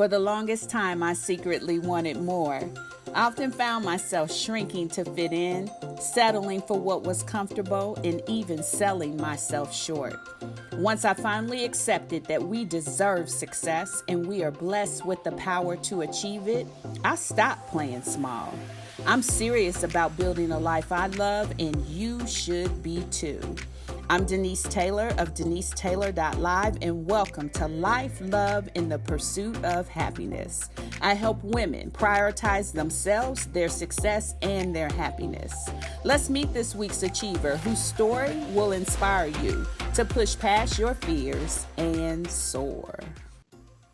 For the longest time, I secretly wanted more. I often found myself shrinking to fit in, settling for what was comfortable, and even selling myself short. Once I finally accepted that we deserve success and we are blessed with the power to achieve it, I stopped playing small. I'm serious about building a life I love, and you should be too. I'm Denise Taylor of DeniseTaylor.live, and welcome to Life, Love, in the Pursuit of Happiness. I help women prioritize themselves, their success, and their happiness. Let's meet this week's achiever whose story will inspire you to push past your fears and soar.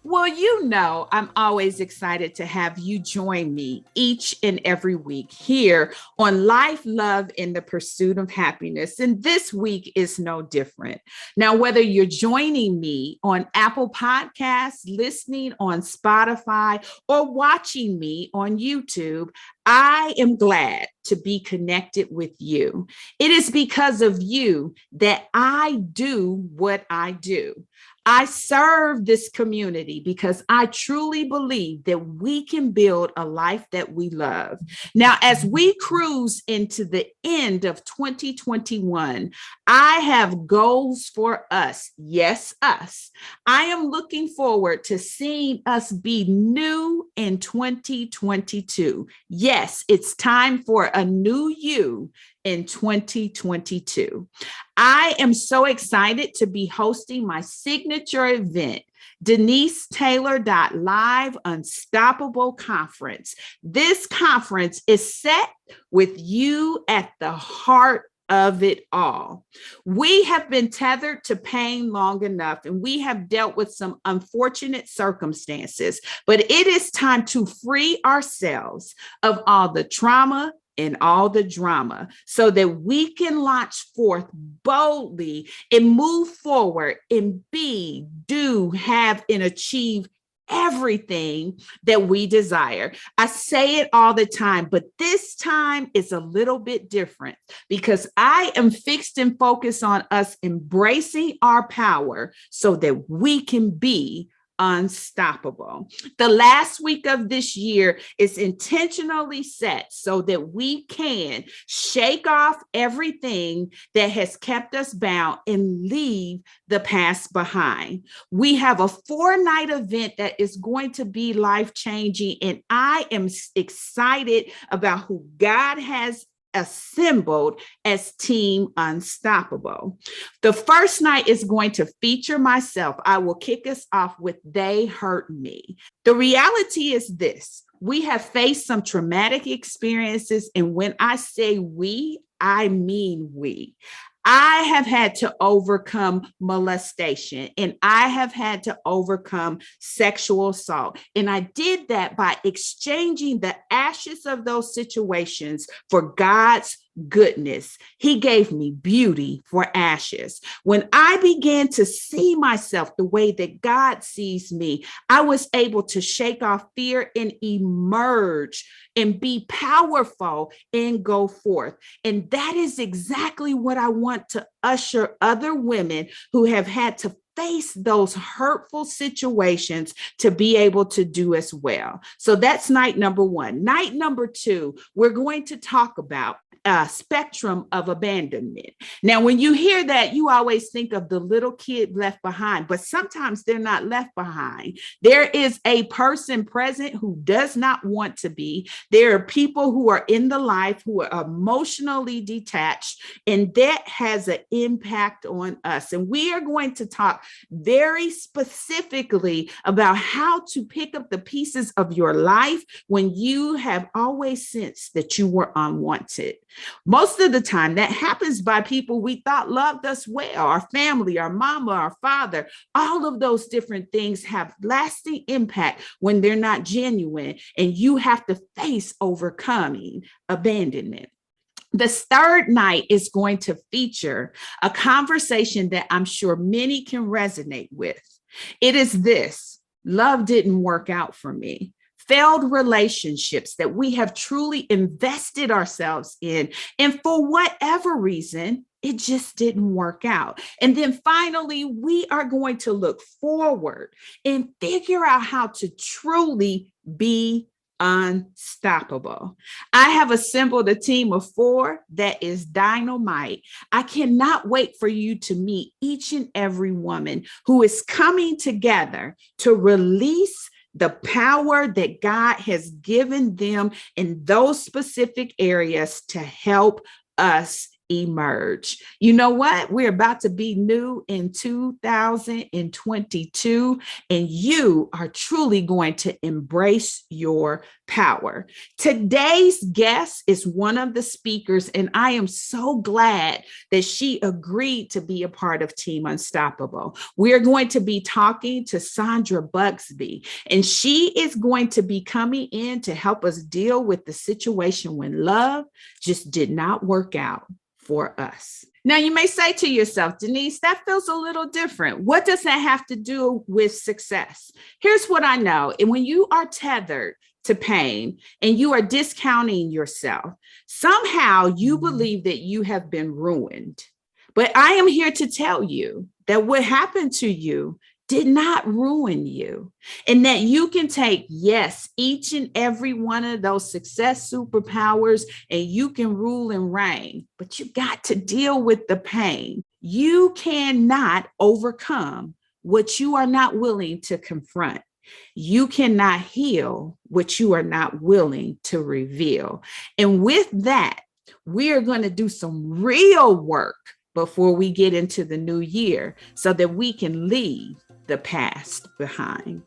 Well, I'm always excited to have you join me each and every week here on Life, Love, in the Pursuit of Happiness. And this week is no different. Now, whether you're joining me on Apple Podcasts, listening on Spotify, or watching me on YouTube, I am glad to be connected with you. It is because of you that I do what I do. I serve this community because I truly believe that we can build a life that we love. Now, as we cruise into the end of 2021, I have goals for us. Yes, us. I am looking forward to seeing us be new in 2022. Yes, it's time for a new you in 2022. I am so excited to be hosting my signature event, DeniseTaylor.live Unstoppable Conference. This conference is set with you at the heart of it all. We have been tethered to pain long enough, and we have dealt with some unfortunate circumstances, but it is time to free ourselves of all the trauma and all the drama so that we can launch forth boldly and move forward and be, do, have, and achieve everything that we desire. I say it all the time, but this time is a little bit different because I am fixed and focused on us embracing our power so that we can be unstoppable. The last week of this year is intentionally set so that we can shake off everything that has kept us bound and leave the past behind. We have a 4-night event that is going to be life-changing, and I am excited about who God has assembled as Team Unstoppable. The first night is going to feature myself. I will kick us off with They Hurt Me. The reality is this: we have faced some traumatic experiences, and when I say we, I mean we. I have had to overcome molestation, and I have had to overcome sexual assault. And I did that by exchanging the ashes of those situations for God's goodness. He gave me beauty for ashes. When I began to see myself the way that God sees me, I was able to shake off fear and emerge and be powerful and go forth. And that is exactly what I want to usher other women who have had to face those hurtful situations to be able to do as well. So that's night number 1. Night number 2, we're going to talk about a spectrum of abandonment. Now, when you hear that, you always think of the little kid left behind, but sometimes they're not left behind. There is a person present who does not want to be. There are people who are in the life who are emotionally detached, and that has an impact on us. And we are going to talk very specifically about how to pick up the pieces of your life when you have always sensed that you were unwanted. Most of the time, that happens by people we thought loved us well, our family, our mama, our father. All of those different things have lasting impact when they're not genuine, and you have to face overcoming abandonment. The third night is going to feature a conversation that I'm sure many can resonate with. It is this: love didn't work out for me. Failed relationships that we have truly invested ourselves in, and for whatever reason, it just didn't work out. And then finally, we are going to look forward and figure out how to truly be unstoppable. I have assembled a team of 4 that is dynamite. I cannot wait for you to meet each and every woman who is coming together to release the power that God has given them in those specific areas to help us emerge. You know what? We're about to be new in 2022, and you are truly going to embrace your power. Today's guest is one of the speakers, and I am so glad that she agreed to be a part of Team Unstoppable. We're going to be talking to Saundra Busby, and she is going to be coming in to help us deal with the situation when love just did not work out for us. Now, you may say to yourself, Denise, that feels a little different. What does that have to do with success? Here's what I know. And when you are tethered to pain and you are discounting yourself, somehow you believe that you have been ruined. But I am here to tell you that what happened to you did not ruin you, and that you can take, yes, each and every one of those success superpowers, and you can rule and reign, but you got to deal with the pain. You cannot overcome what you are not willing to confront. You cannot heal what you are not willing to reveal. And with that, we are going to do some real work before we get into the new year so that we can leave the past behind.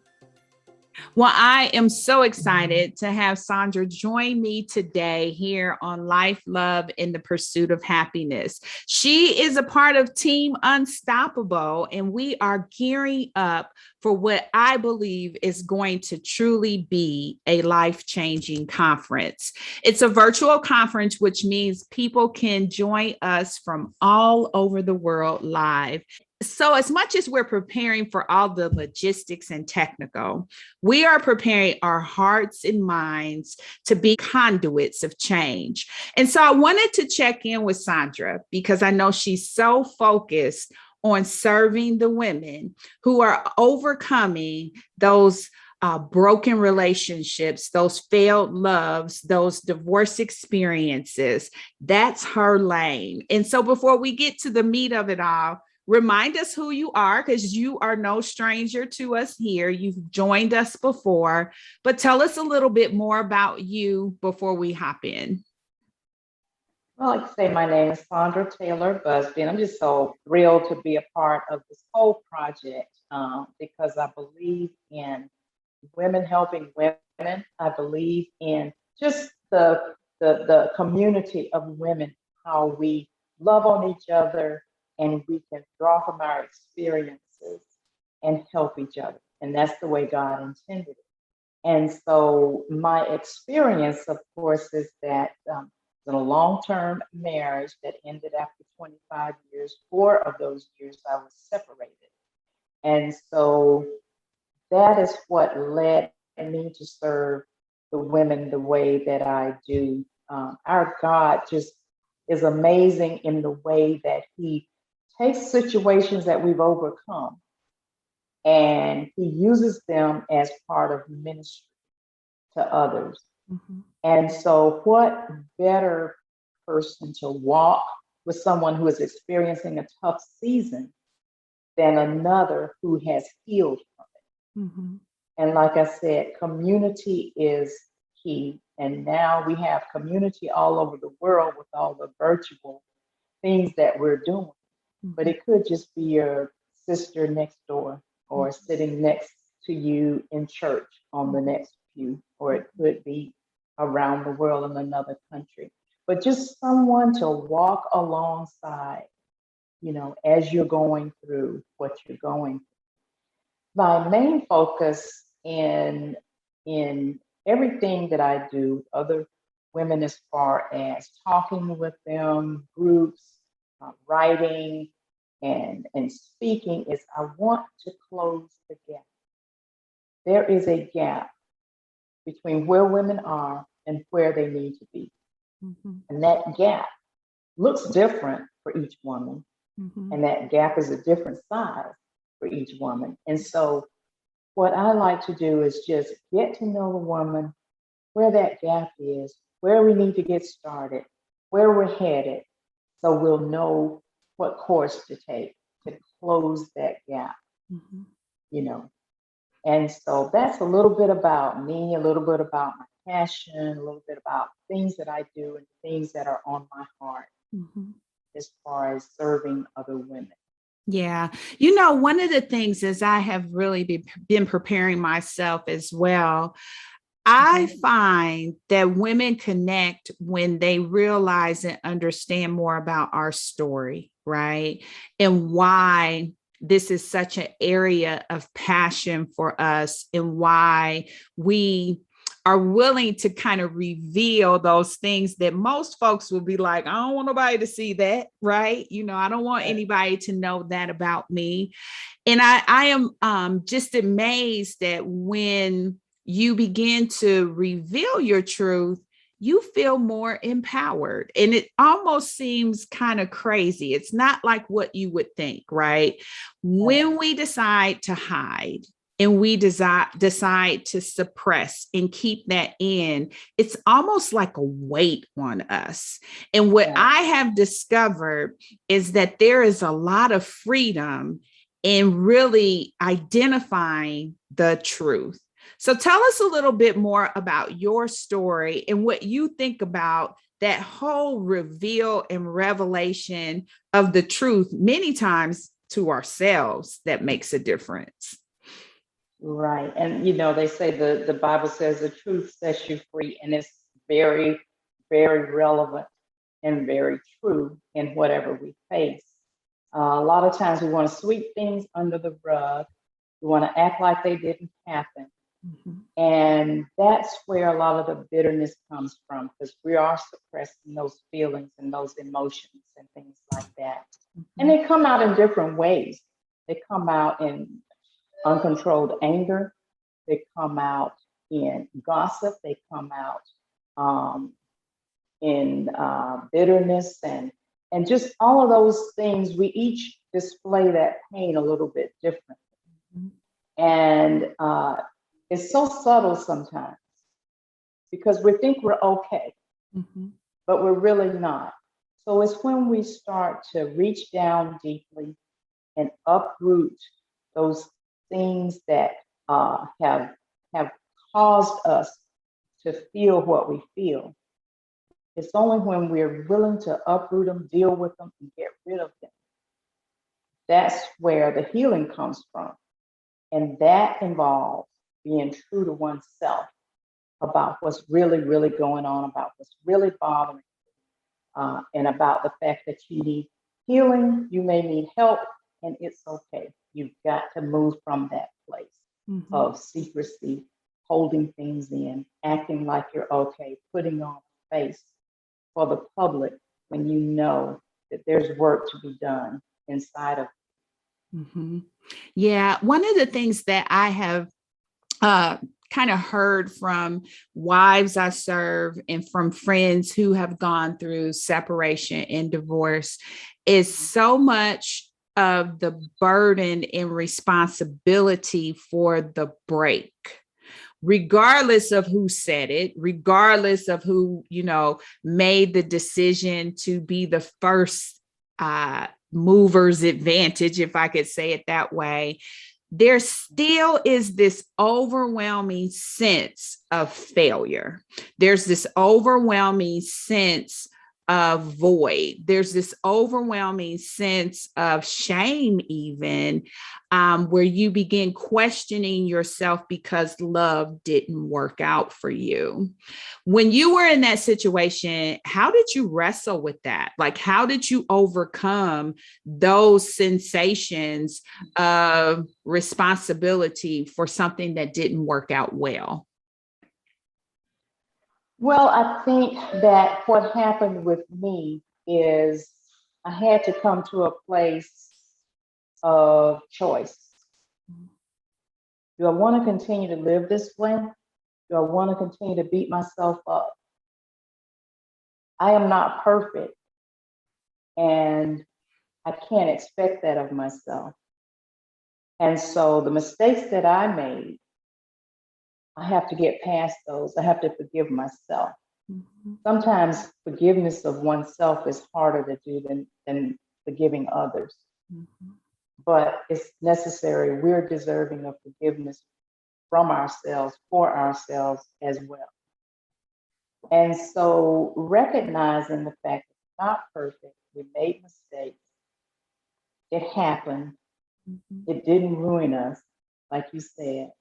Well, I am so excited to have Saundra join me today here on Life, Love, and the Pursuit of Happiness. She is a part of Team Unstoppable, and we are gearing up for what I believe is going to truly be a life-changing conference. It's a virtual conference, which means people can join us from all over the world live. So as much as we're preparing for all the logistics and technical, we are preparing our hearts and minds to be conduits of change. And so I wanted to check in with Saundra because I know she's so focused on serving the women who are overcoming those broken relationships, those failed loves, those divorce experiences. That's her lane. And so before we get to the meat of it all, remind us who you are, because you are no stranger to us here. You've joined us before, but tell us a little bit more about you before we hop in. Well, like I say, my name is Saundra Taylor Busby, and I'm just so thrilled to be a part of this whole project because I believe in women helping women. I believe in just the community of women, how we love on each other, and we can draw from our experiences and help each other. And that's the way God intended it. And so my experience, of course, is that in a long-term marriage that ended after 25 years, 4 of those years I was separated. And so that is what led me to serve the women the way that I do. Our God just is amazing in the way that He takes situations that we've overcome and He uses them as part of ministry to others. Mm-hmm. And so what better person to walk with someone who is experiencing a tough season than another who has healed from it. Mm-hmm. And like I said, community is key. And now we have community all over the world with all the virtual things that we're doing. Mm-hmm. But it could just be your sister next door or mm-hmm. sitting next to you in church on the next pew, or it could be around the world in another country. But just someone to walk alongside, you know, as you're going through what you're going through. My main focus in everything that I do, other women, as far as talking with them, groups, writing, and speaking, is I want to close the gap. There is a gap between where women are and where they need to be. Mm-hmm. And that gap looks different for each woman. Mhm. And that gap is a different size for each woman. And so what I like to do is just get to know the woman, where that gap is, where we need to get started, where we're headed, so we'll know what course to take to close that gap, Mhm. you know. And so that's a little bit about me, a little bit about my passion, a little bit about things that I do and things that are on my heart Mhm. as far as serving other women. Yeah. One of the things is I have really been preparing myself as well. I Mhm. find that women connect when they realize and understand more about our story, right? And why this is such an area of passion for us and why we are willing to kind of reveal those things that most folks will be like, I don't want nobody to see that, right? I don't want Right. anybody to know that about me. And I am just amazed that when you begin to reveal your truth, you feel more empowered. And it almost seems kind of crazy. It's not like what you would think, right? Right. When we decide to hide and we decide to suppress and keep that in, it's almost like a weight on us. And what Right. I have discovered is that there is a lot of freedom in really identifying the truth. So tell us a little bit more about your story and what you think about that whole reveal and revelation of the truth, many times to ourselves, that makes a difference. Right. And they say the Bible says the truth sets you free, and it's very, very relevant and very true in whatever we face. A lot of times we want to sweep things under the rug. We want to act like they didn't happen. Mhm. And that's where a lot of the bitterness comes from, because we are suppressing those feelings and those emotions and things like that. And Mhm. they come out in different ways. They come out in uncontrolled anger. They come out in gossip. They come out um, in bitterness and just all of those things. We each display that pain a little bit different, and it's so subtle sometimes because we think we're okay, Mhm. but we're really not. So it's when we start to reach down deeply and uproot those things that have caused us to feel what we feel. It's only when we're willing to uproot them, deal with them, and get rid of them. That's where the healing comes from. And that involves being true to oneself about what's really, really going on, about what's really bothering, and about the fact that you need healing, you may need help, and it's okay. You've got to move from that place Mhm. of secrecy, holding things in, acting like you're okay, putting on a face for the public when you know that there's work to be done inside of. Mhm. Yeah, one of the things that I have uh, kind of heard from wives I serve and from friends who have gone through separation and divorce is so much of the burden and responsibility for the break, regardless of who said it, regardless of who, made the decision to be the first mover's advantage, if I could say it that way. There still is this overwhelming sense of failure. There's this overwhelming sense of void. There's this overwhelming sense of shame, even where you begin questioning yourself because love didn't work out for you. When you were in that situation, how did you wrestle with that? Like, how did you overcome those sensations of responsibility for something that didn't work out well? Well, I think that what happened with me is I had to come to a place of choice. Do I want to continue to live this way? Do I want to continue to beat myself up? I am not perfect. And I can't expect that of myself. And so the mistakes that I made, I have to get past those. I have to forgive myself. Mhm. Sometimes forgiveness of oneself is harder to do than forgiving others, Mhm. but it's necessary. We're deserving of forgiveness from ourselves, for ourselves as well. And so recognizing the fact that we're not perfect, we made mistakes, it happened, Mhm. it didn't ruin us, like you said.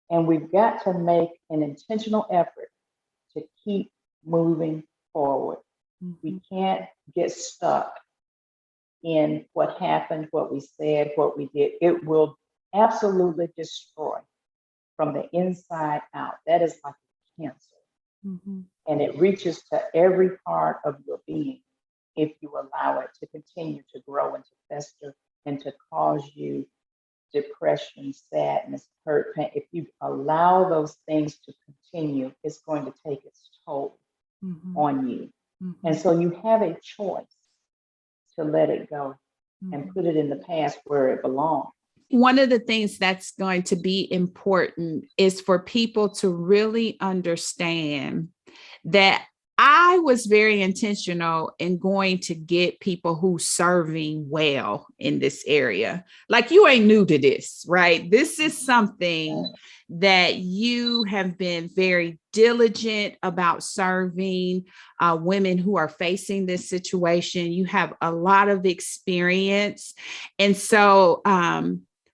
And we've got to make an intentional effort to keep moving forward. We Mhm. can't get stuck in what happened, what we said, what we did. It will absolutely destroy from the inside out. That is like cancer. Mhm. And it reaches to every part of your being if you allow it to continue to grow and to fester and to cause you depression, sadness, hurt, pain. If you allow those things to continue, it's going to take its toll Mhm. on you. And Mhm. so you have a choice to let it go and Mhm. put it in the past where it belongs. One of the things that's going to be important is for people to really understand that I was very intentional in going to get people who serving well in this area. Like you ain't new to this, right? This is something that you have been very diligent about serving women who are facing this situation. You have a lot of experience. And so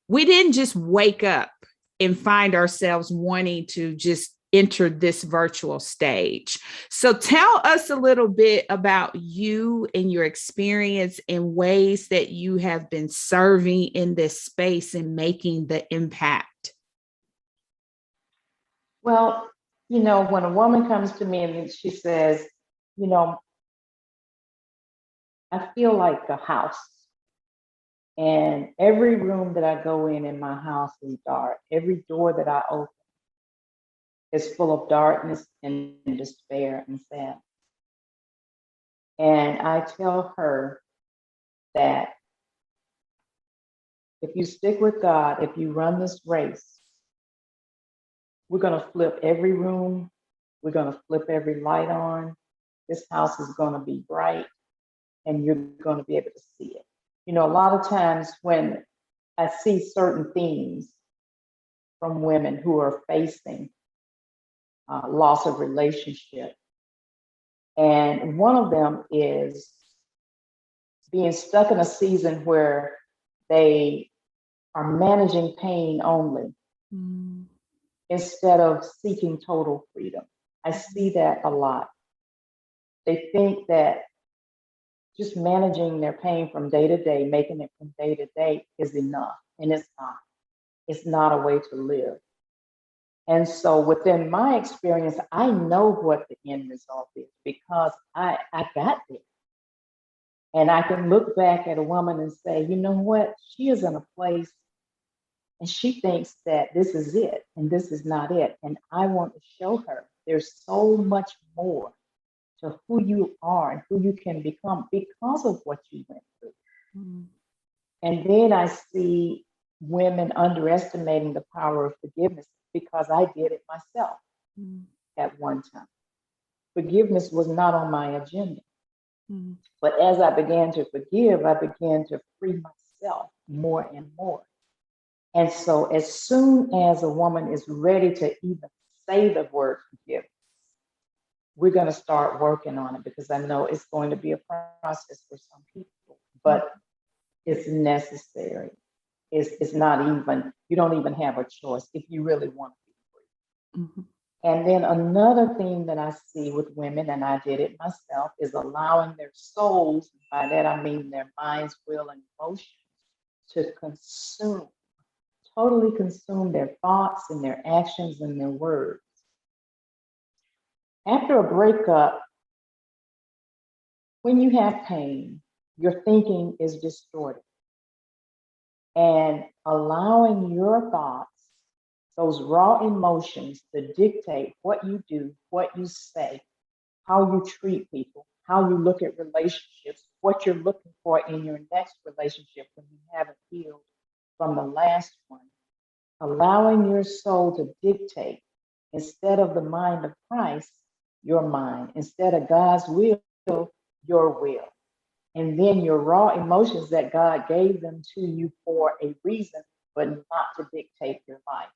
we didn't just wake up and find ourselves wanting to just enter this virtual stage. So tell us a little bit about you and your experience and ways that you have been serving in this space and making the impact. Well, when a woman comes to me and she says, you know, I feel like a house. And every room that I go in my house is dark. Every door that I open is full of darkness and despair and sadness. And I tell her that if you stick with God, if you run this race, we're going to flip every room. We're going to flip every light on. This house is going to be bright and you're going to be able to see it. A lot of times when I see certain themes from women who are facing loss of relationship, and one of them is being stuck in a season where they are managing pain only Mm. instead of seeking total freedom. I see that a lot. They think that just managing their pain from day to day, making it from day to day is enough. And it's not. It's not a way to live. And so within my experience, I know what the end result is because I got there. And I can look back at a woman and say, you know what? She is in a place and she thinks that this is it and this is not it. And I want to show her there's so much more to who you are and who you can become because of what you went through. Mm. And then I see women underestimating the power of forgiveness because I did it myself Mm. at one time. Forgiveness was not on my agenda. Mm. But as I began to forgive, I began to free myself more and more. And so as soon as a woman is ready to even say the word forgive, we're going to start working on it because I know it's going to be a process for some people, but it's necessary. It's not even, you don't even have a choice if you really want to be free. Mhm. And then another thing that I see with women, and I did it myself, is allowing their souls, by that I mean their minds, will, and emotions, to totally consume their thoughts and their actions and their words. After a breakup, when you have pain, your thinking is distorted. And allowing your thoughts, those raw emotions, to dictate what you do, what you say, how you treat people, how you look at relationships, what you're looking for in your next relationship when you haven't healed from the last one. Allowing your soul to dictate instead of the mind of Christ, your mind, instead of God's will, your will. And then your raw emotions that God gave them to you for a reason, but not to dictate your life,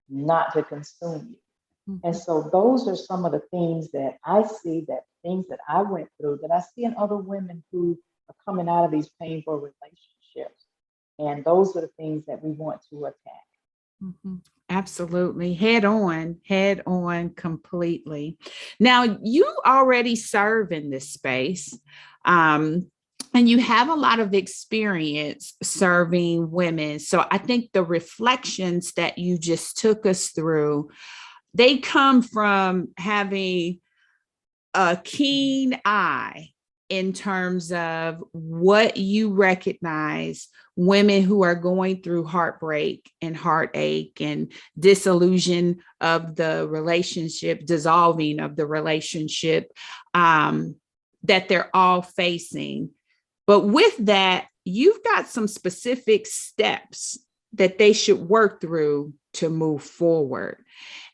not to consume you. Mm-hmm. And so those are some of the things that I see, that things that I went through, that I see in other women who are coming out of these painful relationships. And those are the things that we want to attack. Mm-hmm. Absolutely. Head on completely. Now, you already serve in this space. And you have a lot of experience serving women. So I think the reflections that you just took us through, they come from having a keen eye in terms of what you recognize women who are going through heartbreak and heartache and disillusion of the relationship, dissolving of the relationship, that they're all facing. But with that, you've got some specific steps that they should work through to move forward.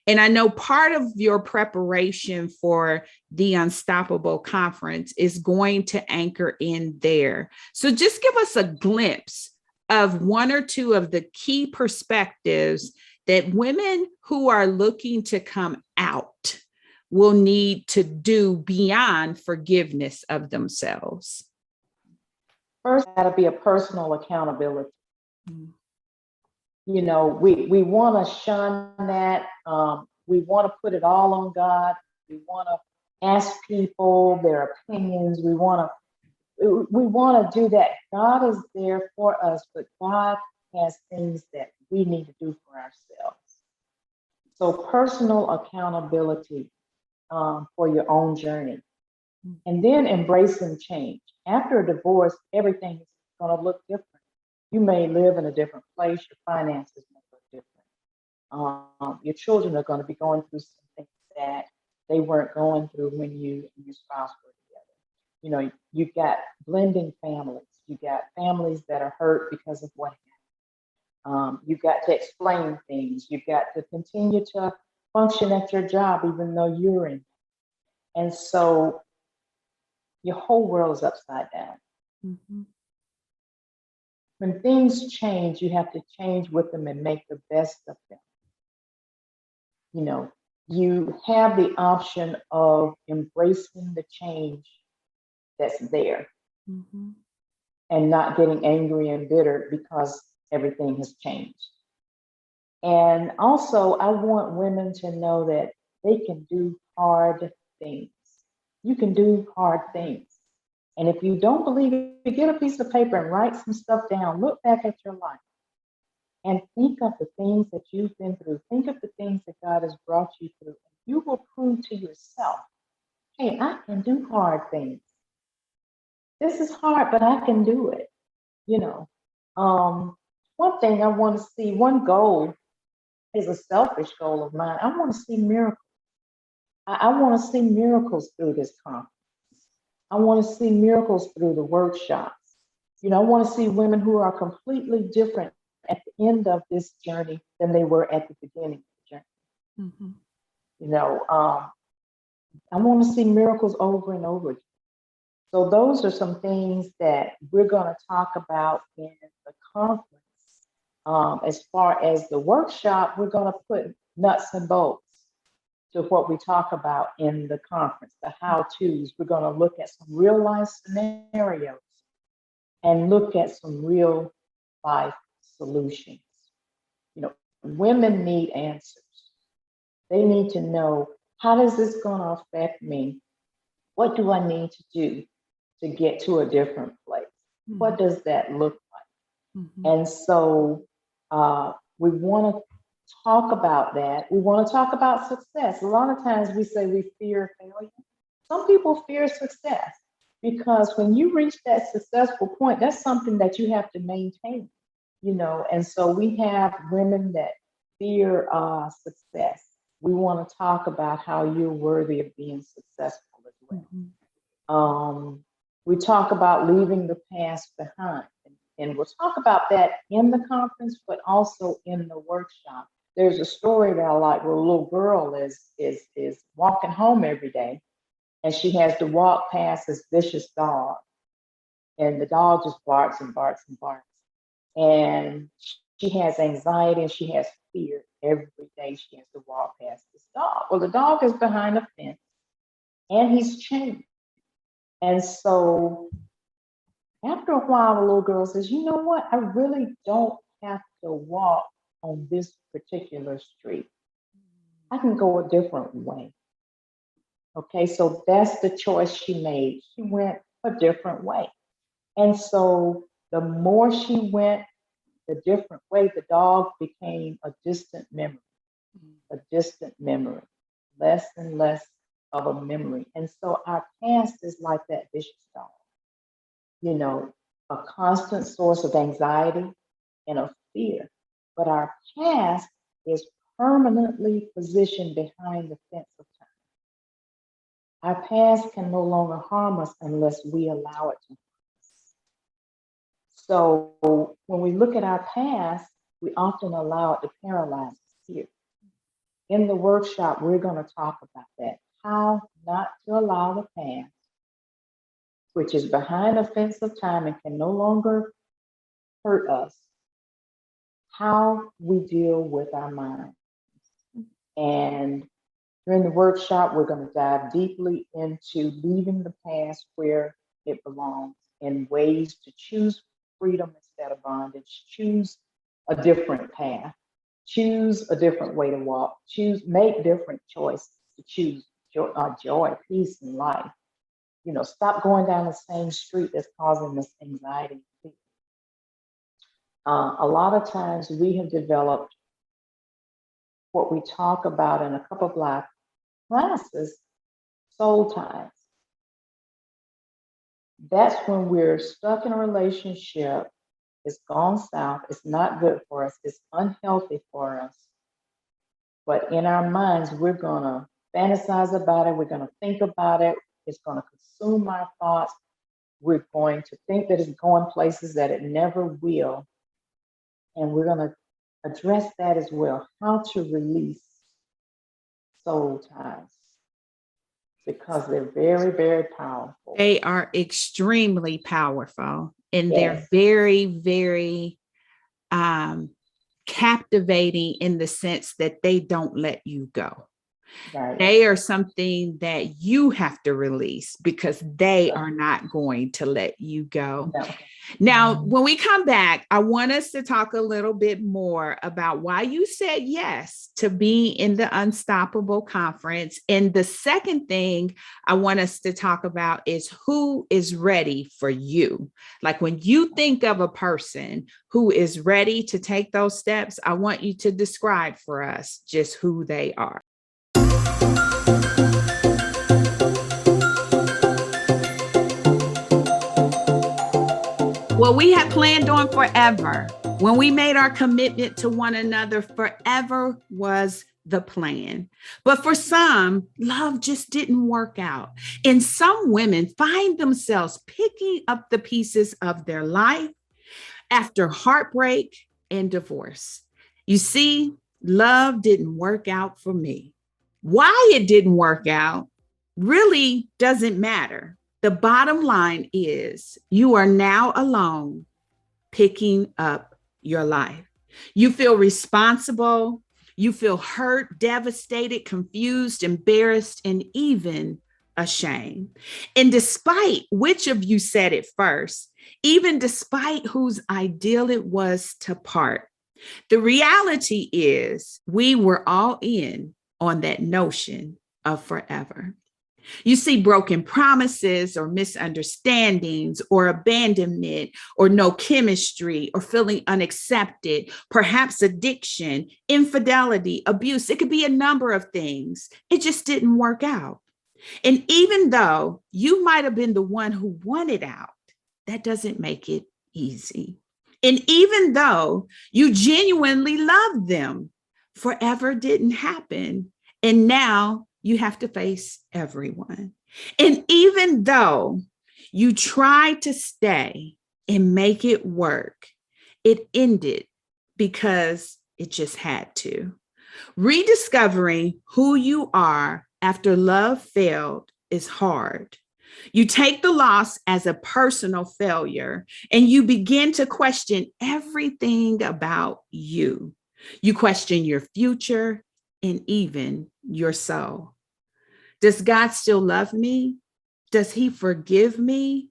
And I know part of your preparation for the Unstoppable Conference is going to anchor in there. So just give us a glimpse of one or two of the key perspectives that women who are looking to come out will need to do beyond forgiveness of themselves. First, got to be a personal accountability. Mm. You know, we want to shun that. We want to put it all on God. We want to ask people their opinions. We want to do that. God is there for us, but God has things that we need to do for ourselves. So personal accountability for your own journey. And then embracing change. After a divorce, everything is going to look different. You may live in a different place. Your finances may look different. Your children are going to be going through some things that they weren't going through when you and your spouse were together. You know, you've got blending families. You got families that are hurt because of what happened. You've got to explain things. You've got to continue to function at your job, even though you're in. And so your whole world is upside down. Mm-hmm. When things change, you have to change with them and make the best of them. You know, you have the option of embracing the change that's there, Mm-hmm. and not getting angry and bitter because everything has changed. And also, I want women to know that they can do hard things. You can do hard things. And if you don't believe it, get a piece of paper and write some stuff down. Look back at your life and think of the things that you've been through. Think of the things that God has brought you through. You will prove to yourself, hey, I can do hard things. This is hard, but I can do it. You know, one thing I want to see, one goal is a selfish goal of mine. I want to see miracles. I want to see miracles through this conference. I want to see miracles through the workshops. You know, I want to see women who are completely different at the end of this journey than they were at the beginning of the journey. Mm-hmm. You know, I want to see miracles over and over again. So those are some things that we're going to talk about in the conference. As far as the workshop, we're going to put nuts and bolts to what we talk about in the conference, the how-tos. We're going to look at some real life scenarios and look at some real life solutions. You know, women need answers. They need to know, how is this going to affect me? What do I need to do to get to a different place? Mm-hmm. What does that look like? Mm-hmm. And so we want to talk about that. We want to talk about success. A lot of times we say we fear failure. Some people fear success because when you reach that successful point, that's something that you have to maintain, you know. And so we have women that fear success. We want to talk about how you're worthy of being successful as well. Mm-hmm. We talk about leaving the past behind. And we'll talk about that in the conference, but also in the workshop. There's a story that I like where a little girl is walking home every day, and she has to walk past this vicious dog. And the dog just barks and barks and barks. And she has anxiety and she has fear every day she has to walk past this dog. Well, the dog is behind a fence and he's chained. And so after a while, the little girl says, you know what? I really don't have to walk on this particular street. I can go a different way. Okay, so that's the choice she made. She went a different way. And so the more she went the different way, the dog became a distant memory, less and less of a memory. And so our past is like that vicious dog, you know, a constant source of anxiety and of fear. But our past is permanently positioned behind the fence of time. Our past can no longer harm us unless we allow it to. So when we look at our past, we often allow it to paralyze us here. In the workshop, we're going to talk about that, how not to allow the past, which is behind the fence of time and can no longer hurt us, how we deal with our minds. And during the workshop, we're going to dive deeply into leaving the past where it belongs and ways to choose freedom instead of bondage, choose a different path, choose a different way to walk, make different choices to choose joy, peace, and life. You know, stop going down the same street that's causing this anxiety. A lot of times we have developed what we talk about in a couple of Black classes, soul ties. That's when we're stuck in a relationship, it's gone south, it's not good for us, it's unhealthy for us. But in our minds, we're gonna fantasize about it, we're gonna think about it, it's gonna consume our thoughts, we're going to think that it's going places that it never will. And we're gonna address that as well, how to release soul ties, because they're very, very powerful. They are extremely powerful, and Yes. they're very, very captivating in the sense that they don't let you go. Right. They are something that you have to release because they are not going to let you go. No. Now, when we come back, I want us to talk a little bit more about why you said yes to be in the Unstoppable Conference. And the second thing I want us to talk about is who is ready for you. Like when you think of a person who is ready to take those steps, I want you to describe for us just who they are. Well, we had planned on forever. When we made our commitment to one another, forever was the plan. But for some, love just didn't work out. And some women find themselves picking up the pieces of their life after heartbreak and divorce. You see, love didn't work out for me. Why it didn't work out really doesn't matter. The bottom line is you are now alone picking up your life. You feel responsible. You feel hurt, devastated, confused, embarrassed, and even ashamed. And despite which of you said it first, even despite whose ideal it was to part, the reality is we were all in on that notion of forever. You see broken promises or misunderstandings or abandonment or no chemistry or feeling unaccepted, perhaps addiction, infidelity, abuse. It could be a number of things. It just didn't work out. And even though you might have been the one who wanted out, that doesn't make it easy. And even though you genuinely loved them, forever didn't happen. And now you have to face everyone. And even though you tried to stay and make it work, it ended because it just had to. Rediscovering who you are after love failed is hard. You take the loss as a personal failure and you begin to question everything about you. You question your future and even your soul. Does God still love me? Does he forgive me?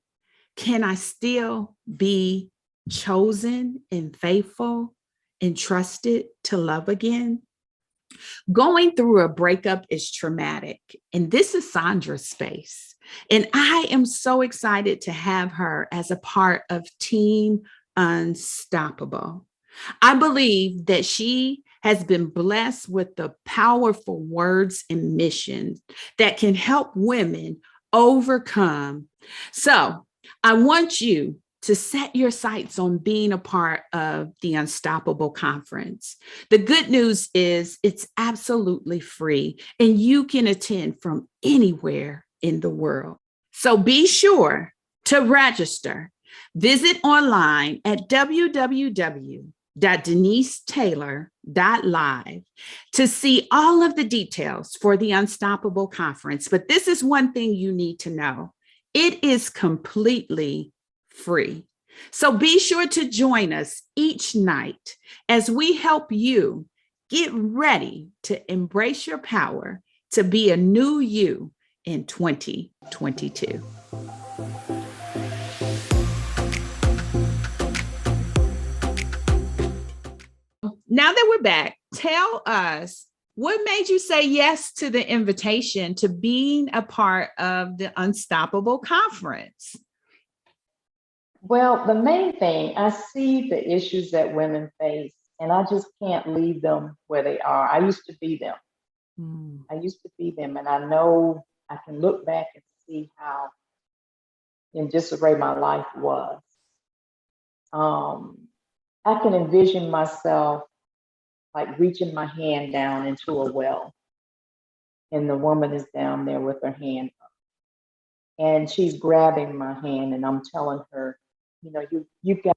Can I still be chosen and faithful and trusted to love again? Going through a breakup is traumatic, and this is Saundra's space. And I am so excited to have her as a part of Team Unstoppable. I believe that she has been blessed with the powerful words and missions that can help women overcome. So I want you to set your sights on being a part of the Unstoppable Conference. The good news is it's absolutely free and you can attend from anywhere in the world. So be sure to register. Visit online at www.denisetaylor.live to see all of the details for the Unstoppable Conference. But this is one thing you need to know. It is completely free. So be sure to join us each night as we help you get ready to embrace your power to be a new you in 2022. Now that we're back, tell us what made you say yes to the invitation to being a part of the Unstoppable Conference? Well, the main thing, I see the issues that women face, and I just can't leave them where they are. I used to be them. I used to be them, and I know I can look back and see how in disarray my life was. I can envision myself like reaching my hand down into a well, and the woman is down there with her hand up, and she's grabbing my hand, and I'm telling her, you've got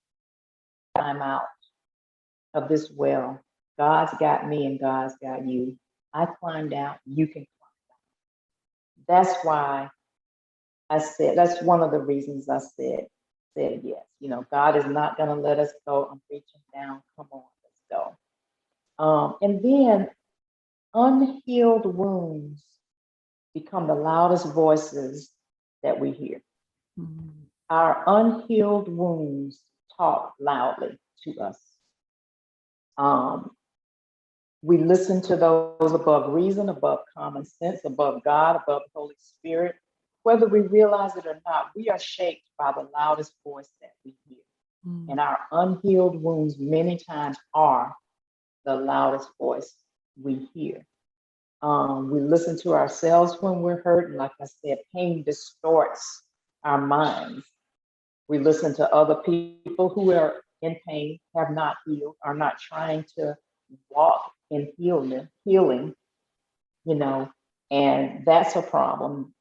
time out of this well. God's got me and God's got you. I climbed out, you can climb out. That's why I said, that's one of the reasons I said yes. God is not going to let us go. I'm reaching down. Come on, let's go. And then unhealed wounds become the loudest voices that we hear. Mm-hmm. Our unhealed wounds talk loudly to us. We listen to those above reason, above common sense, above God, above the Holy Spirit. Whether we realize it or not, we are shaped by the loudest voice that we hear. And our unhealed wounds many times are the loudest voice we hear. We listen to ourselves when we're hurt. And like I said, pain distorts our minds. We listen to other people who are in pain, have not healed, are not trying to walk in healing, and that's a problem.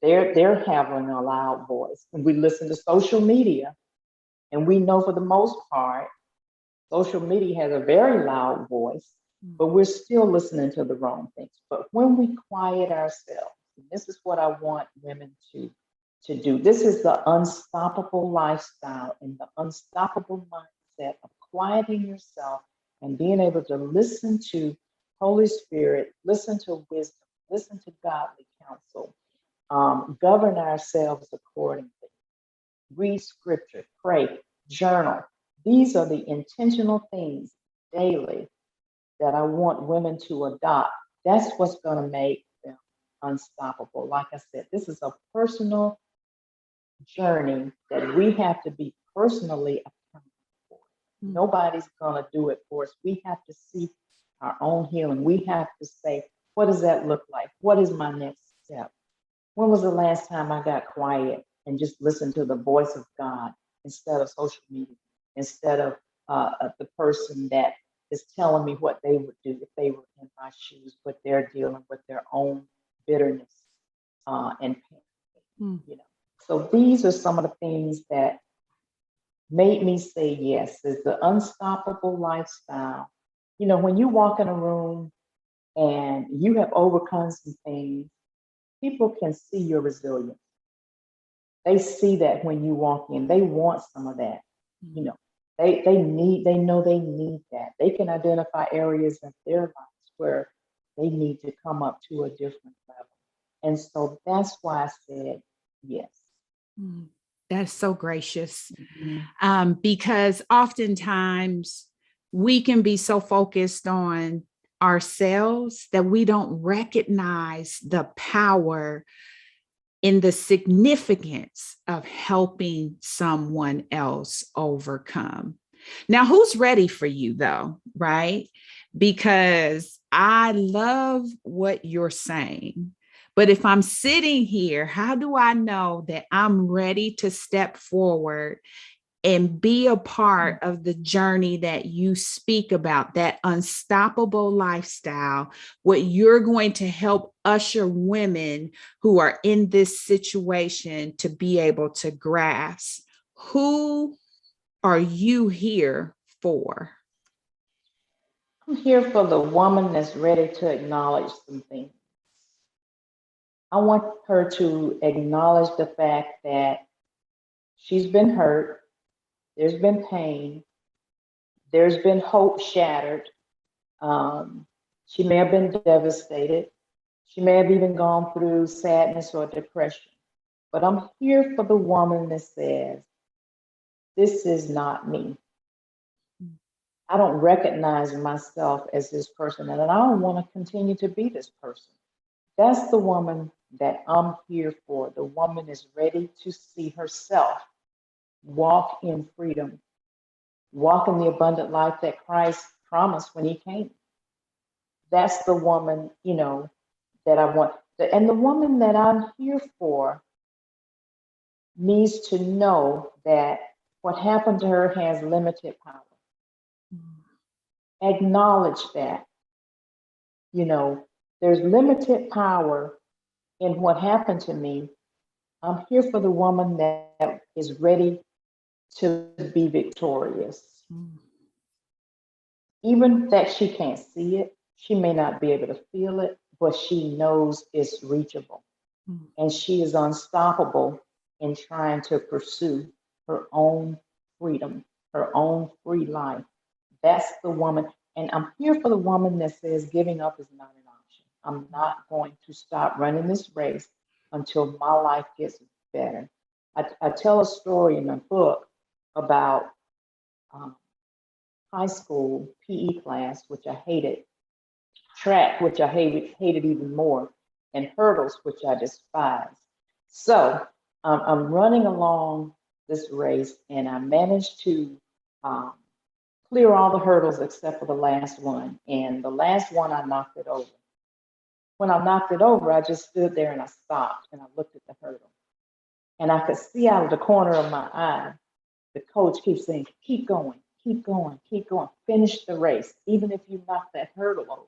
They're having a loud voice. And we listen to social media, and we know for the most part, social media has a very loud voice, but we're still listening to the wrong things. But when we quiet ourselves, and this is what I want women to do. This is the unstoppable lifestyle and the unstoppable mindset of quieting yourself and being able to listen to Holy Spirit, listen to wisdom, listen to godly counsel, govern ourselves accordingly, read scripture, pray, journal. These are the intentional things daily that I want women to adopt. That's what's going to make them unstoppable. Like I said, this is a personal journey that we have to be personally accountable for. Nobody's going to do it for us. We have to seek our own healing. We have to say, what does that look like? What is my next step? When was the last time I got quiet and just listened to the voice of God instead of social media, instead of the person that is telling me what they would do if they were in my shoes, but they're dealing with their own bitterness and pain, Mm. you know. So these are some of the things that made me say yes, is the unstoppable lifestyle. You know, when you walk in a room and you have overcome some things, people can see your resilience. They see that when you walk in, they want some of that. You know, they know they need that. They can identify areas of their lives where they need to come up to a different level. And so that's why I said yes. Mm. That's so gracious. Mhm. Because oftentimes we can be so focused on ourselves that we don't recognize the power in the significance of helping someone else overcome. Now, who's ready for you though, right? Because I love what you're saying. But if I'm sitting here, how do I know that I'm ready to step forward and be a part of the journey that you speak about, that unstoppable lifestyle, what you're going to help usher women who are in this situation to be able to grasp? Who are you here for? I'm here for the woman that's ready to acknowledge some things. I want her to acknowledge the fact that she's been hurt, there's been pain, there's been hope shattered. Um, she may have been devastated. She may have even gone through sadness or depression. But I'm here for the woman that says, this is not me. I don't recognize myself as this person, and I don't want to continue to be this person. That's the woman that I'm here for. The woman is ready to see herself walk in freedom, walk in the abundant life that Christ promised when he came. That's the woman, you know, that I want. And the woman that I'm here for needs to know that what happened to her has limited power. Acknowledge that, you know, there's limited power in what happened to me. I'm here for the woman that is ready to be victorious. Even that she can't see it, she may not be able to feel it, but she knows it's reachable. And she is unstoppable in trying to pursue her own freedom, her own free life. That's the woman. And I'm here for the woman that says giving up is not an option. I'm not going to stop running this race until my life gets better. I tell a story in my book about um, high school PE class, which I hated, track, which I hated even more, and hurdles, which I despised. So I'm running along this race, and I managed to um, clear all the hurdles except for the last one. And the last one, I knocked it over. When I knocked it over, I just stood there and I stopped and I looked at the hurdle. And I could see out of the corner of my eye, the coach keeps saying, keep going, keep going, keep going, finish the race, even if you knock that hurdle over.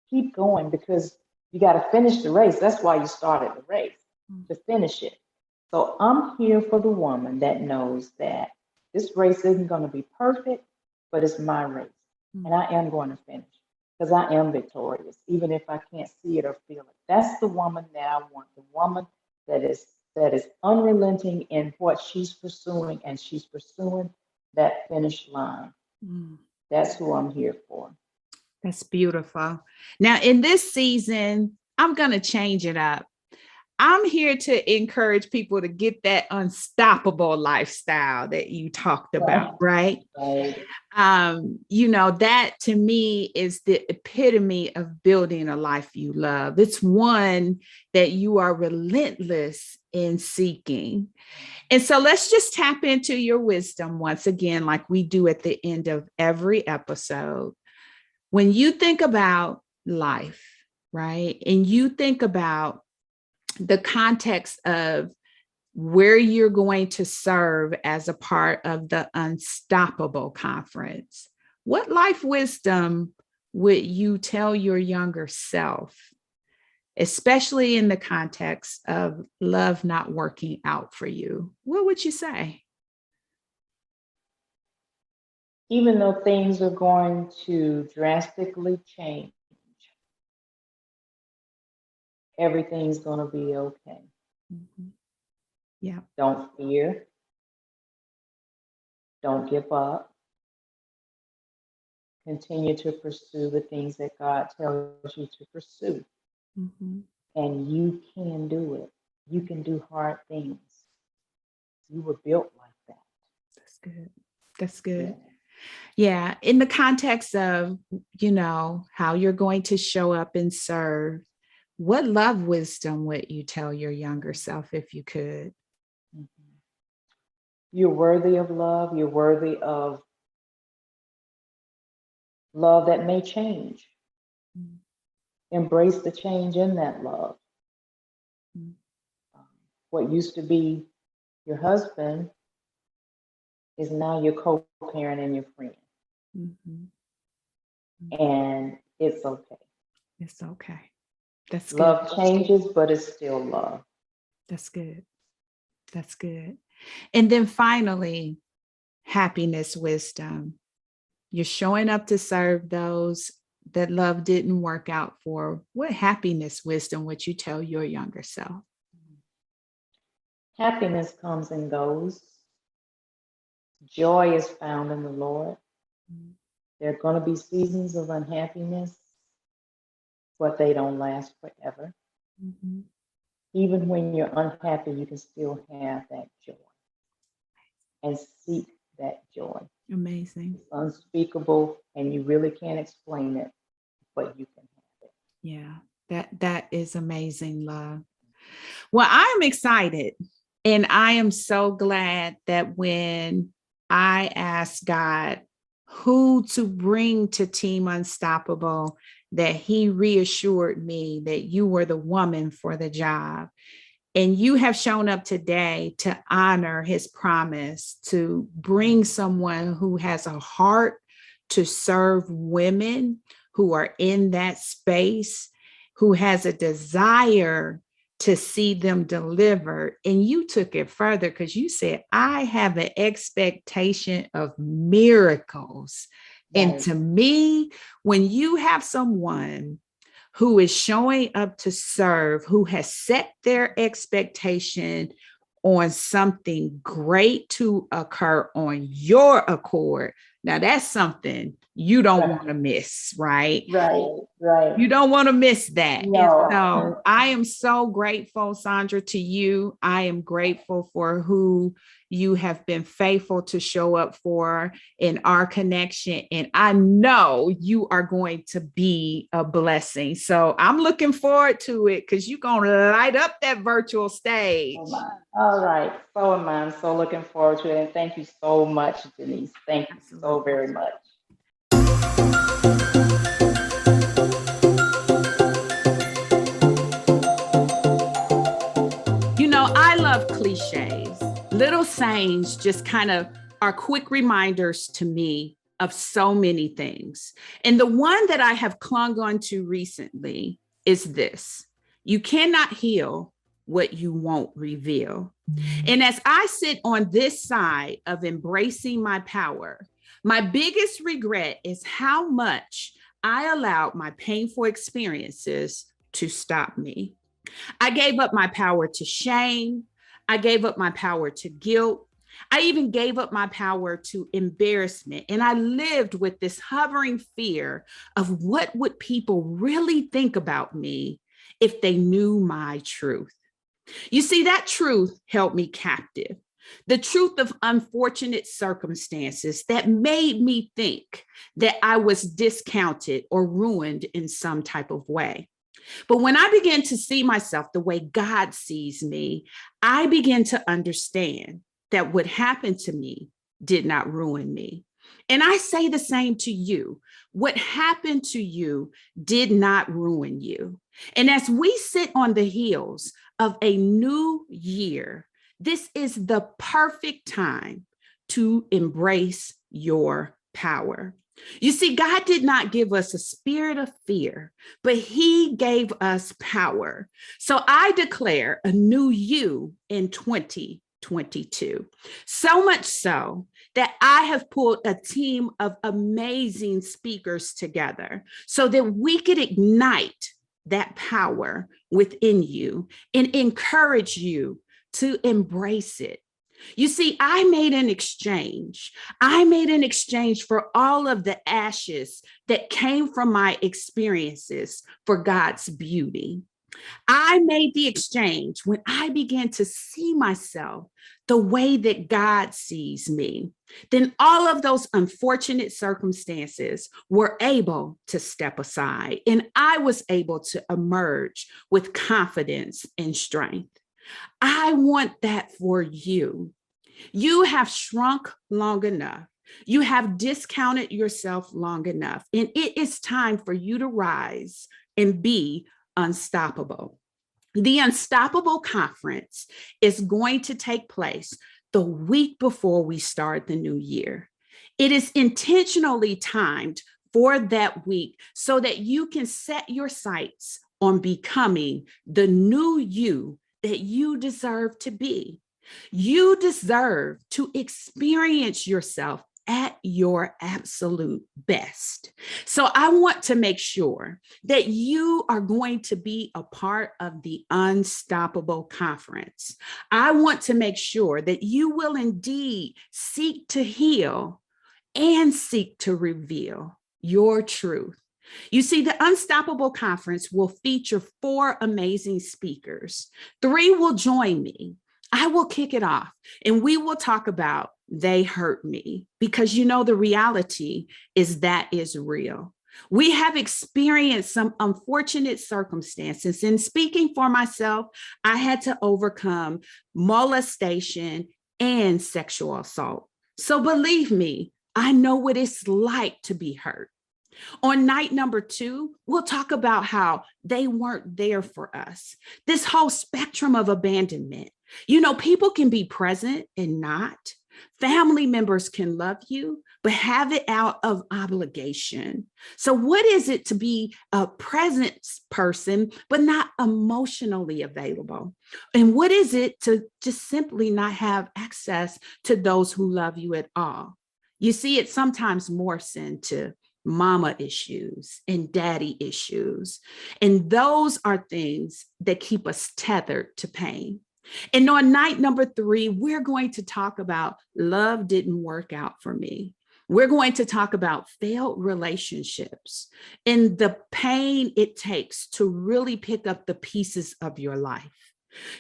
Keep going because you got to finish the race. That's why you started the race, to finish it. So I'm here for the woman that knows that this race isn't going to be perfect, but it's my race. And I am going to finish because I am victorious, even if I can't see it or feel it. That's the woman that I want, the woman that is unrelenting in what she's pursuing, and she's pursuing that finish line. That's who I'm here for. That's beautiful. Now, in this season, I'm going to change it up. I'm here to encourage people to get that unstoppable lifestyle that you talked about, right? Right. That to me is the epitome of building a life you love. It's one that you are relentless in seeking. And so let's just tap into your wisdom once again, like we do at the end of every episode. When you think about life, right? And you think about the context of where you're going to serve as a part of the Unstoppable Conference, what life wisdom would you tell your younger self especially in the context of love not working out for you? What would you say? Even though things are going to drastically change, everything's going to be okay. Mhm. Yeah. Don't fear. Don't give up. Continue to pursue the things that God tells you to pursue. Mhm. And you can do it. You can do hard things. You were built like that. That's good. That's good. Yeah. Yeah. In the context of, how you're going to show up and serve, what love wisdom would you tell your younger self if you could? Mhm. You're worthy of love. You're worthy of love that may change. Mm. Embrace the change in that love. Mm. What used to be your husband is now your co-parent and your friend. Mhm. And it's okay. It's okay. That's good. Love changes, but it's still love. That's good. That's good. And then finally, happiness wisdom. You're showing up to serve those that love didn't work out for. What happiness wisdom would you tell your younger self? Happiness comes and goes. Joy is found in the Lord. There are going to be seasons of unhappiness, but they don't last forever. Mm-hmm. Even when you're unhappy, you can still have that joy and seek that joy. Amazing. It's unspeakable and you really can't explain it, but you can have it. Yeah, that is amazing, love. Well, I'm excited. And I am so glad that when I asked God who to bring to Team Unstoppable, that He reassured me that you were the woman for the job. And you have shown up today to honor His promise to bring someone who has a heart to serve women who are in that space, who has a desire to see them delivered. And you took it further because you said, I have an expectation of miracles. And Right. to me, when you have someone who is showing up to serve, who has set their expectation on something great to occur on your accord. Now, that's something you don't want to miss, right? Right. You don't want to miss that. And so No. I am so grateful, Saundra, to you. I am grateful for who you have been faithful to show up for in our connection. And I know you are going to be a blessing. So I'm looking forward to it because you're going to light up that virtual stage. All right. So am I. I'm so looking forward to it. And thank you so much, Denise. Thank you Absolutely. so very much. I love cliches. Little sayings just kind of are quick reminders to me of so many things. And the one that I have clung on to recently is this: you cannot heal what you won't reveal. And as I sit on this side of embracing my power, my biggest regret is how much I allowed my painful experiences to stop me. I gave up my power to shame. I gave up my power to guilt. I even gave up my power to embarrassment. And I lived with this hovering fear of what would people really think about me if they knew my truth. You see, that truth held me captive. The truth of unfortunate circumstances that made me think that I was discounted or ruined in some type of way. But when I began to see myself the way God sees me, I began to understand that what happened to me did not ruin me. And I say the same to you. What happened to you did not ruin you. And as we sit on the heels of a new year, this is the perfect time to embrace your power. You see, God did not give us a spirit of fear, but he gave us power. So I declare a new you in 2022. So much so that I have pulled a team of amazing speakers together so that we could ignite that power within you and encourage you to embrace it. You see, I made an exchange. I made an exchange for all of the ashes that came from my experiences for God's beauty. I made the exchange when I began to see myself the way that God sees me. Then all of those unfortunate circumstances were able to step aside, and I was able to emerge with confidence and strength. I want that for you. You have shrunk long enough. You have discounted yourself long enough, and it is time for you to rise and be unstoppable. The Unstoppable Conference is going to take place the week before we start the new year. It is intentionally timed for that week so that you can set your sights on becoming the new you that you deserve to be. You deserve to experience yourself at your absolute best. So I want to make sure that you are going to be a part of the Unstoppable Conference. I want to make sure that you will indeed seek to heal and seek to reveal your truth. You see, the Unstoppable Conference will feature 4 amazing speakers. 3 will join me. I will kick it off and we will talk about they hurt me, because the reality is that is real. We have experienced some unfortunate circumstances, and speaking for myself, I had to overcome molestation and sexual assault. So believe me, I know what it's like to be hurt. On night number 2, we'll talk about how they weren't there for us. This whole spectrum of abandonment. People can be present and not. Family members can love you, but have it out of obligation. So what is it to be a present person, but not emotionally available? And what is it to just simply not have access to those who love you at all? You see, it sometimes morphs into mama issues and daddy issues. And those are things that keep us tethered to pain. And on night number 3, we're going to talk about love didn't work out for me. We're going to talk about failed relationships and the pain it takes to really pick up the pieces of your life.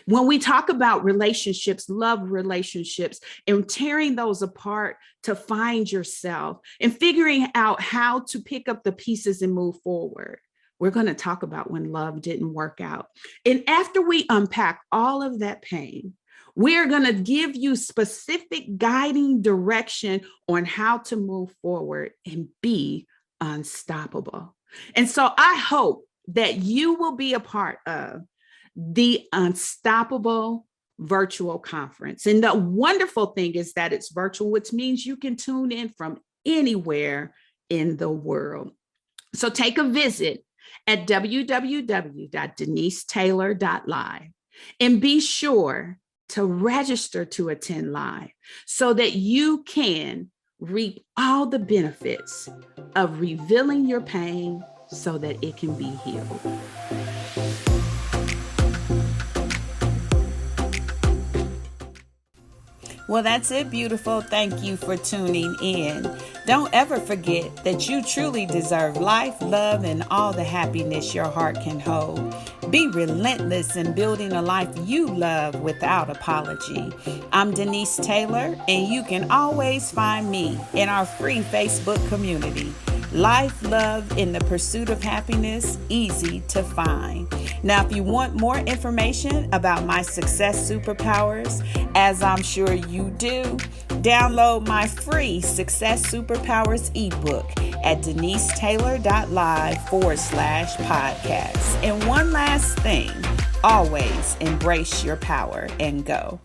When we talk about relationships, love relationships, and tearing those apart to find yourself and figuring out how to pick up the pieces and move forward, we're going to talk about when love didn't work out. And after we unpack all of that pain, we're going to give you specific guiding direction on how to move forward and be unstoppable. And so I hope that you will be a part of the Unstoppable Virtual Conference. And the wonderful thing is that it's virtual, which means you can tune in from anywhere in the world. So take a visit at www.denisetaylor.live and be sure to register to attend live so that you can reap all the benefits of revealing your pain so that it can be healed. Well, that's it, beautiful. Thank you for tuning in. Don't ever forget that you truly deserve life, love, and all the happiness your heart can hold. Be relentless in building a life you love without apology. I'm Denise Taylor, and you can always find me in our free Facebook community. Life, love, in the pursuit of happiness, easy to find. Now, if you want more information about my success superpowers, as I'm sure you do, download my free Success Superpowers ebook at denisetaylor.live/podcast. And one last thing, always embrace your power and go.